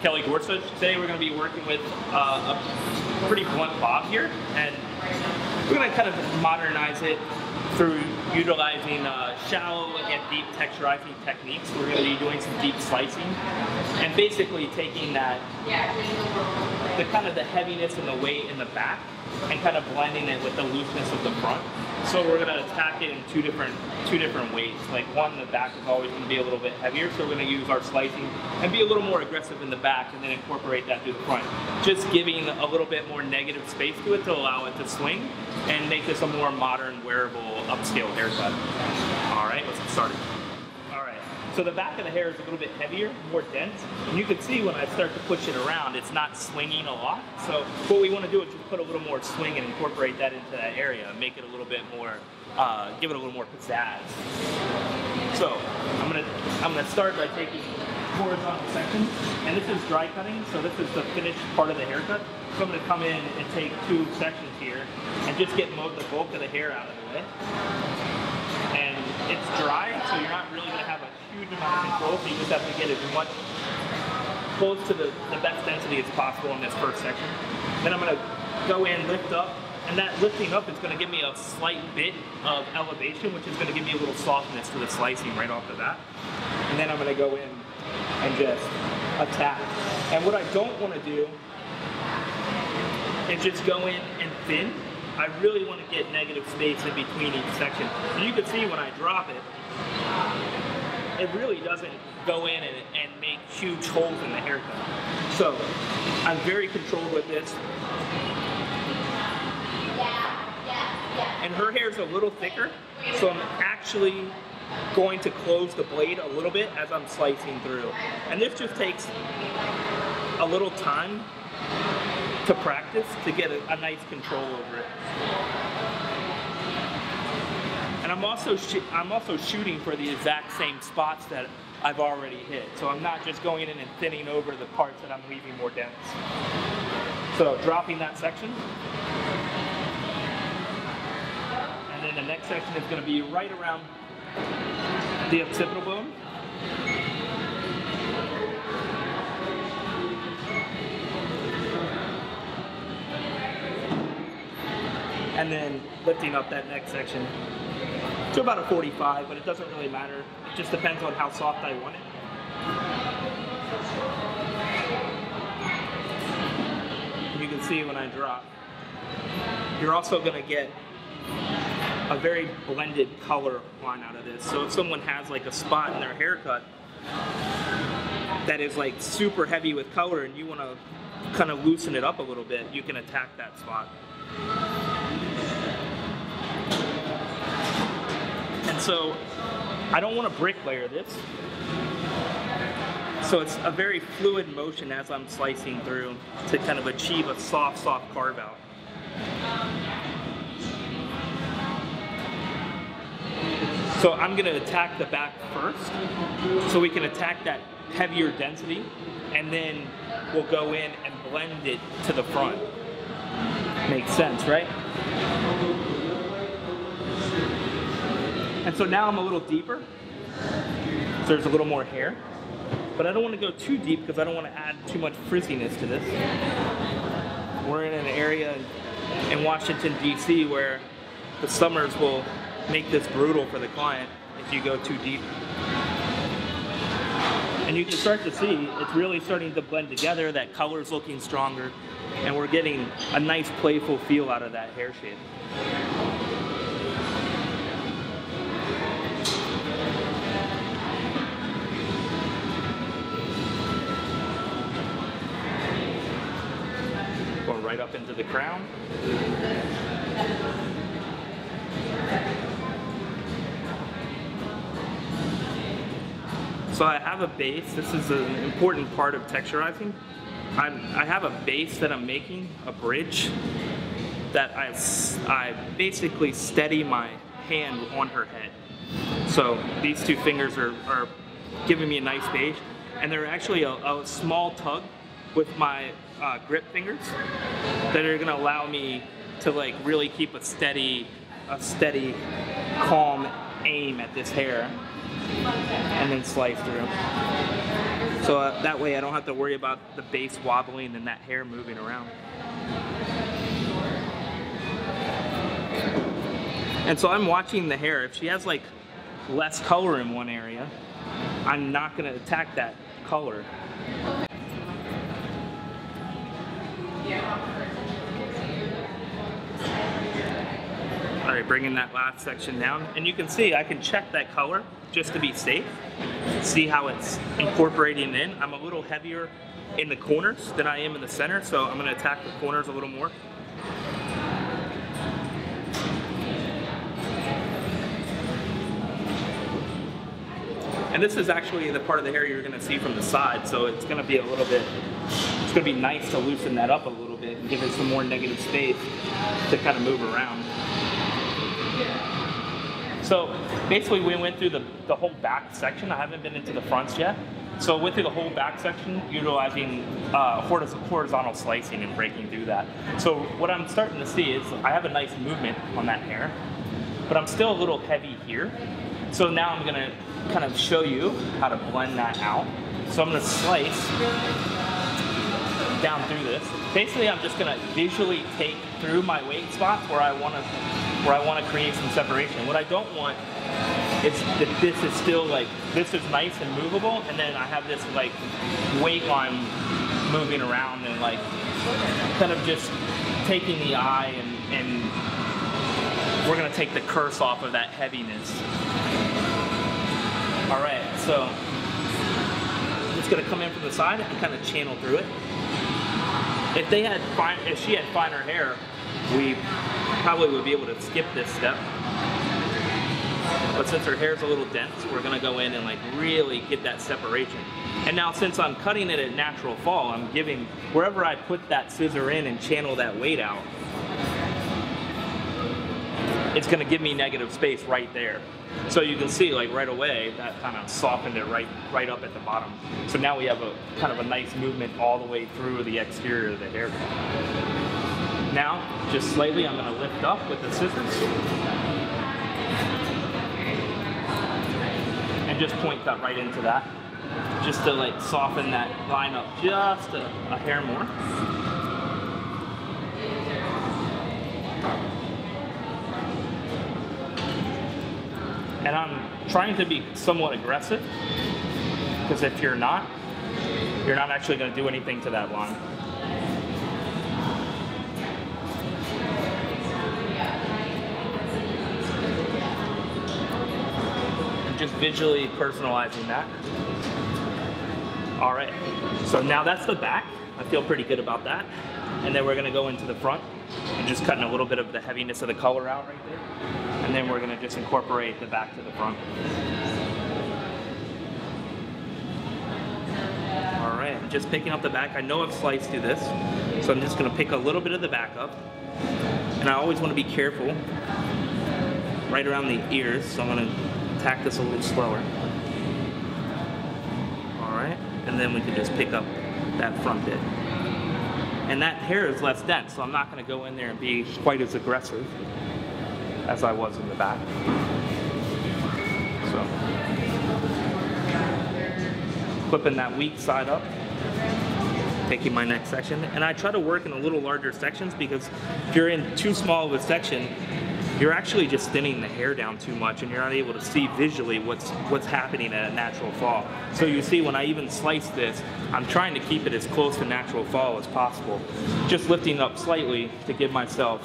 Kelly Gorsuch. Today we're going to be working with a pretty blunt bob here, and we're going to kind of modernize it through utilizing shallow and deep texturizing techniques. We're going to be doing some deep slicing and basically taking that, the kind of the heaviness and the weight in the back and kind of blending it with the looseness of the front. So we're going to attack it in two different ways. Like one, the back is always going to be a little bit heavier, so we're going to use our slicing and be a little more aggressive in the back and then incorporate that through the front. Just giving a little bit more negative space to it to allow it to swing and make this a more modern, wearable, upscale haircut. All right, let's get started. All right, so the back of the hair is a little bit heavier, more dense, and you can see when I start to push it around, it's not swinging a lot. So what we want to do is just put a little more swing and incorporate that into that area, make it a little bit more, give it a little more pizzazz. So I'm gonna start by taking horizontal sections, and this is dry cutting, so this is the finished part of the haircut. So I'm gonna come in and take two sections here and just get the bulk of the hair out of the way. And it's dry, so you're not really gonna have a huge amount of control, so you just have to get as much close to the best density as possible in this first section. Then I'm gonna go in, lift up, and that lifting up is going to give me a slight bit of elevation, which is going to give me a little softness to the slicing right off the bat. And then I'm going to go in and just attack. And what I don't want to do is just go in and thin. I really want to get negative space in between each section. And you can see when I drop it, it really doesn't go in and make huge holes in the haircut. So I'm very controlled with this. And her hair is a little thicker, so I'm actually going to close the blade a little bit as I'm slicing through. And this just takes a little time to practice to get a nice control over it. And I'm also shooting for the exact same spots that I've already hit. So I'm not just going in and thinning over the parts that I'm leaving more dense. So dropping that section. And then the next section is going to be right around the occipital bone. And then lifting up that next section to about a 45, but it doesn't really matter. It just depends on how soft I want it. You can see when I drop. You're also going to get a very blended color line out of this. So if someone has like a spot in their haircut that is like super heavy with color and you want to kind of loosen it up a little bit, you can attack that spot. And so I don't want to brick layer this. So it's a very fluid motion as I'm slicing through to kind of achieve a soft carve out. So I'm going to attack the back first, so we can attack that heavier density, and then we'll go in and blend it to the front. Makes sense, right? And so now I'm a little deeper, so there's a little more hair, but I don't want to go too deep because I don't want to add too much frizziness to this. We're in an area in Washington, D.C. where the summers will make this brutal for the client if you go too deep. And you can start to see it's really starting to blend together, that color's looking stronger, and we're getting a nice playful feel out of that hair shape. Going right up into the crown. So I have a base. This is an important part of texturizing. I have a base that I'm making, a bridge, that I basically steady my hand on her head. So these two fingers are giving me a nice base, and they're actually a small tug with my grip fingers that are gonna allow me to like really keep a steady, calm aim at this hair and then slice through. So that way I don't have to worry about the base wobbling and that hair moving around. And so I'm watching the hair. If she has like less color in one area, I'm not going to attack that color. All right, bringing that last section down. And you can see I can check that color just to be safe. See how it's incorporating in. I'm a little heavier in the corners than I am in the center, so I'm going to attack the corners a little more. And this is actually the part of the hair you're going to see from the side, so it's going to be a little bit, it's going to be nice to loosen that up a little bit and give it some more negative space to kind of move around. So basically we went through the whole back section. I haven't been into the fronts yet. So I went through the whole back section utilizing horizontal slicing and breaking through that. So what I'm starting to see is I have a nice movement on that hair, but I'm still a little heavy here. So now I'm gonna kind of show you how to blend that out. So I'm gonna slice down through this. Basically, I'm just gonna visually take through my weight spots where I wanna create some separation. What I don't want is that this is still like, this is nice and movable, and then I have this like weight line moving around and like kind of just taking the eye and we're gonna take the curse off of that heaviness. All right, so I'm just gonna come in from the side and kind of channel through it. If she had finer hair, we probably would be able to skip this step. But since her hair's a little dense, we're gonna go in and like really get that separation. And now since I'm cutting it at natural fall, I'm giving, wherever I put that scissor in and channel that weight out, it's gonna give me negative space right there. So you can see like right away, that kind of softened it right up at the bottom. So now we have a kind of a nice movement all the way through the exterior of the hair. Now, just slightly, I'm gonna lift up with the scissors. And just point that right into that. Just to like soften that line up just a hair more. And I'm trying to be somewhat aggressive, because if you're not actually going to do anything to that line. And just visually personalizing that. All right, so now that's the back. I feel pretty good about that. And then we're going to go into the front and just cutting a little bit of the heaviness of the color out right there. And then we're going to just incorporate the back to the front. All right, I'm just picking up the back. I know I've sliced through this, so I'm just going to pick a little bit of the back up. And I always want to be careful right around the ears, so I'm going to attack this a little slower. All right, and then we can just pick up that front bit. And that hair is less dense, so I'm not going to go in there and be quite as aggressive as I was in the back. So, flipping that weak side up, taking my next section, and I try to work in a little larger sections, because if you're in too small of a section, you're actually just thinning the hair down too much, and you're not able to see visually what's happening at a natural fall. So you see, when I even slice this, I'm trying to keep it as close to natural fall as possible, just lifting up slightly to give myself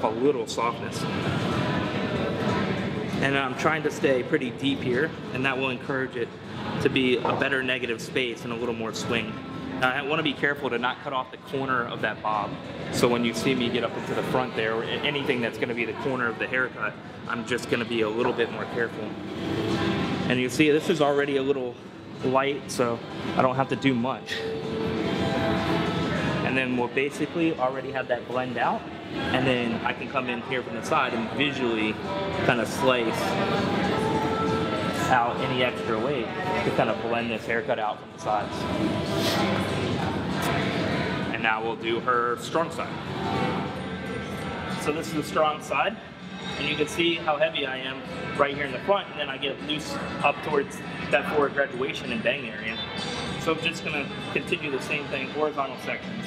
a little softness. And I'm trying to stay pretty deep here, and that will encourage it to be a better negative space and a little more swing. Now, I want to be careful to not cut off the corner of that bob. So when you see me get up into the front there, or anything that's going to be the corner of the haircut, I'm just going to be a little bit more careful. And you see this is already a little light, so I don't have to do much. And then we'll basically already have that blend out. And then I can come in here from the side and visually kind of slice out any extra weight to kind of blend this haircut out from the sides. And now we'll do her strong side. So this is the strong side. And you can see how heavy I am right here in the front, and then I get loose up towards that forward graduation and bang area. So I'm just gonna continue the same thing, horizontal sections.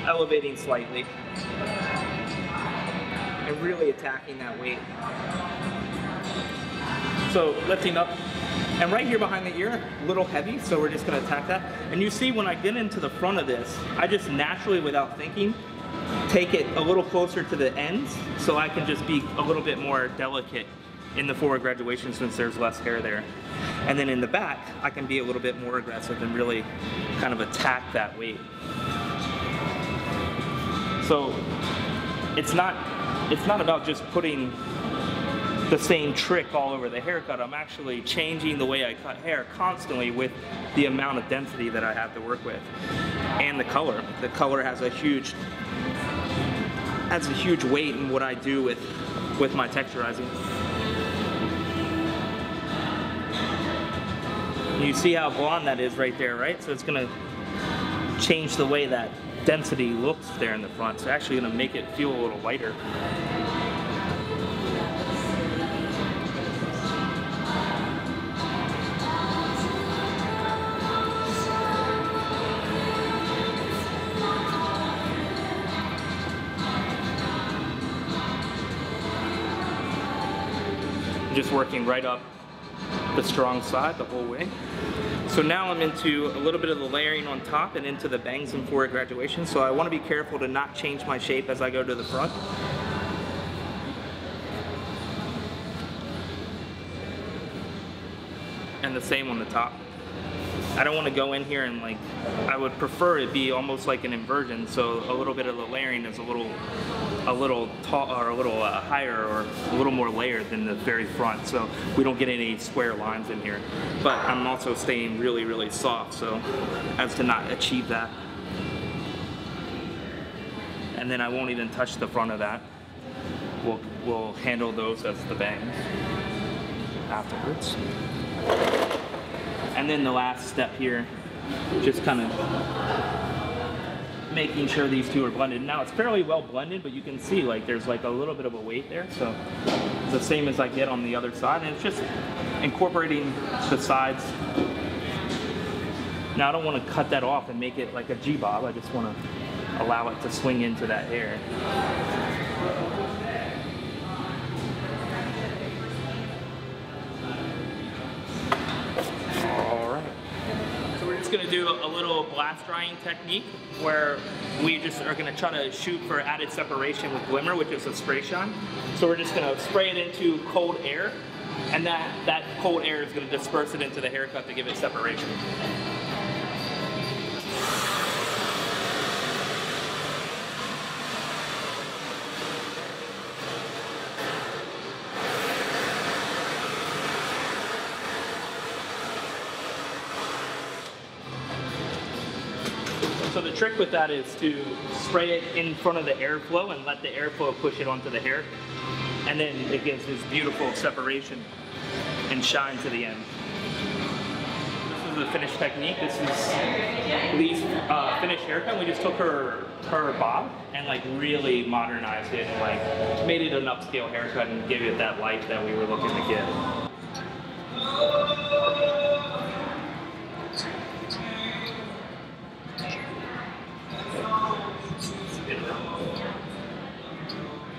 Elevating slightly. And really attacking that weight. So lifting up, and right here behind the ear, a little heavy, so we're just gonna attack that. And you see when I get into the front of this, I just naturally, without thinking, take it a little closer to the ends so I can just be a little bit more delicate in the forward graduation since there's less hair there. And then in the back, I can be a little bit more aggressive and really kind of attack that weight. So it's not about just putting the same trick all over the haircut. I'm actually changing the way I cut hair constantly with the amount of density that I have to work with. And the color. The color has a huge weight in what I do with my texturizing. You see how blonde that is right there, right? So it's gonna change the way that density looks there in the front. It's actually gonna make it feel a little lighter. Just working right up the strong side the whole way. So now I'm into a little bit of the layering on top and into the bangs and forward graduation. So I want to be careful to not change my shape as I go to the front. And the same on the top. I don't want to go in here and like, I would prefer it be almost like an inversion, so a little bit of the layering is a little tall or a little higher or a little more layered than the very front, so we don't get any square lines in here. But I'm also staying really, really soft, so as to not achieve that. And then I won't even touch the front of that. We'll handle those as the bangs afterwards. And then the last step here, just kind of making sure these two are blended. Now it's fairly well blended, but you can see like there's like a little bit of a weight there. So it's the same as I get on the other side, and it's just incorporating the sides. Now I don't want to cut that off and make it like a G-bob. I just want to allow it to swing into that hair. Going to do a little blast drying technique where we just are going to try to shoot for added separation with glimmer, which is a spray shine. So we're just going to spray it into cold air, and that cold air is going to disperse it into the haircut to give it separation. So the trick with that is to spray it in front of the airflow and let the airflow push it onto the hair. And then it gives this beautiful separation and shine to the end. This is the finished technique. This is Lee's finished haircut. We just took her bob and like really modernized it and like made it an upscale haircut and gave it that life that we were looking to give.